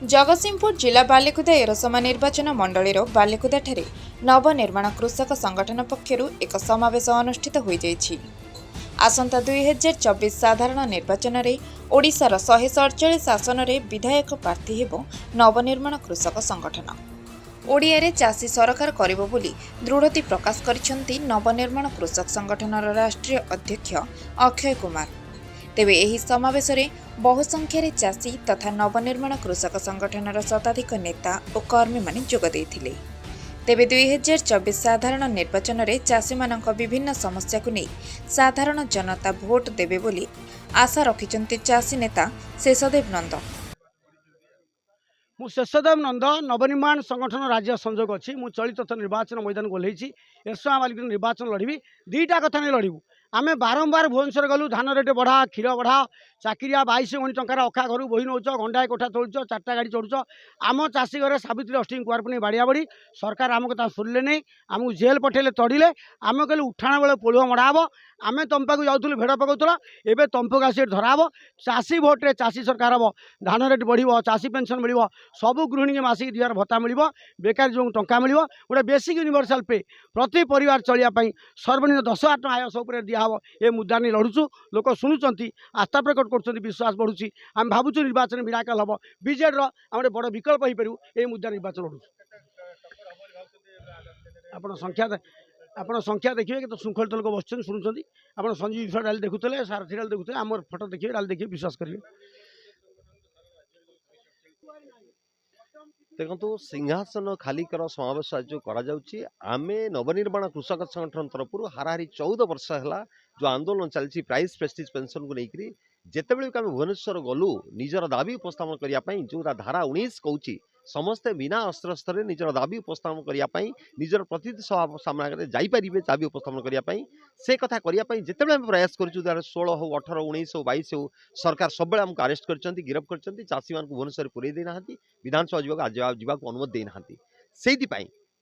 जगतसिंहपुर जिला बालिकुदा एरसमा निर्वाचन मंडलीर बालिकुदाଠାରେ नवनिर्माण कृषक संगठन पक्षरु एक समावेश अनुष्ठित हो जाइछि। आसंता 2024 साधारण निर्वाचन रे ओडिशार 147 आसन रे विधायक प्रार्थी हेबो नवनिर्माण कृषक संगठन। ओडिया रे चासी सरकार करिबो बोली दृढ़ति प्रकाश करिसेंती नवनिर्माण कृषक संगठनर राष्ट्रीय अध्यक्ष अक्षय कुमार। तेबे एही समावेश रे बहु संख्यार चाषी तथा नवनिर्माण कृषक संगठनर शताधिक नेता और कर्मी माने जोग देइथिले। तेबे 2024 साधारण निर्वाचन रे चाषी मानक विभिन्न समस्या को नहीं साधारण जनता भोट देबे बोली आशा रखिचंती चाषी नेता शेषदेव नंद। मु शेषदेव नंद नवनिर्माण संगठन राज्य संयोग अच्छी मु चलित निर्वाचन मैदान को ओह्लैछि। एरसमा बालिका निर्वाचन लड़बी दुईटा कथा नहीं लड़बू। आम बारंबार भुवनेश्वर गलु धान रेट बढ़ा क्षीर बढ़ा चाकरिया 22 गणी टंकार अखा घर बही नौच गंडाए कोठा चलुच 4टा गाड़ी चढ़ुच। आम चाषी घरे सावित्री अष्टमी कुआर पुणी बाड़िया बड़ी सरकार आम कथा शुणिले नहीं आमको जेल पठेले तड़िले आम कहले उठाण बेले पोलुआ मड़ा हम आम तुम पाक जाऊँ भेड़ पकाऊला एवं तुम पाक आसी धराब चाषी भोट्रे चाषी सरकार हम धान रेट बढ़ चाषी पेंशन मिल सबू गृहिणी मासिक 2000 भत्ता मिल बेकारी जो टंका मिल गोटे बेसिक यूनिवर्साल पे प्रति परिवार चलियापाई सर्वनिम्न 10,000 टଙ୍କା आय सब दिहब ए मुद्दा नहीं लड़ुचु। लोक शुणुंट आस्था प्रकट कर विश्वास बढ़ुची आम भावुँ निर्वाचन मिराकल हम बीजेडी आम बड़ विकल्प हो पारू ये मुद्दा निर्वाचन लड़ुचु। आप संख्या देखिए तो श्रृंखलित लोक बस शुणुंट आप संजीव विश्वास डाली देखुले सारथी डाली देखुले आम फोटो देखिए डाली देखिए विश्वास करेंगे। देखो सिंहासन खाली कर समावेश आज आमे नवनिर्माण कृषक संगठन तरफ हाराहारी 14 वर्ष है जो आंदोलन चलती प्राइस प्रेस्टिज पेंशन को लेकर जिते बड़े आम भुवनेश्वर गलु निजर दाबी उपस्थापन करने जो धारा 19 कहूँ समस्ते बिना अस्त्रस्त्र निजर दाबी उपस्थापन करने निजर प्रतिनिधि सभा सामने जापारे दाबी उपस्थापन करने से कथा करने जिते प्रयास कर 16 हो 18 19 हो 22 हो सरकार सब आमको अरेस्ट कर गिरफ कर चाषी मान भुवनेश्वर पुरई देना विधानसभा जावाक अनुमति देना से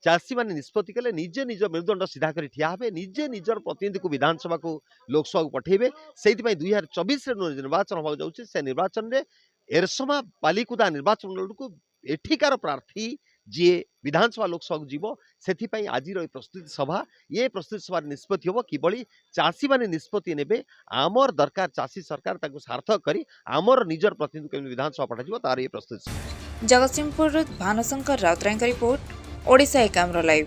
चाषी मैंने निष्पत्ति कले निजे निज मेरुदंड सीधा कर ठिया हे निजे निजर प्रतिनिधि को विधानसभा को लोकसभा को पठेबे से 2024 निर्वाचन होगा जाऊँगी से निर्वाचन में एरसमा बालिकुदा निर्वाचन मंडल को एठिकार प्रार्थी जी विधानसभा लोकसभा को जीव से आज प्रस्तुति सभा ये प्रस्तुति सभा निष्पत्ति हम कि चाषी मैंने निष्पत्ति ने आमर दरकार चाषी सरकार सार्थक कर आमर निजर प्रतिनिधि विधानसभा पठाଯିव तार ये प्रस्तुति। Jagatsinghpur Bhanushankar Routray report Odisha Ekamra live.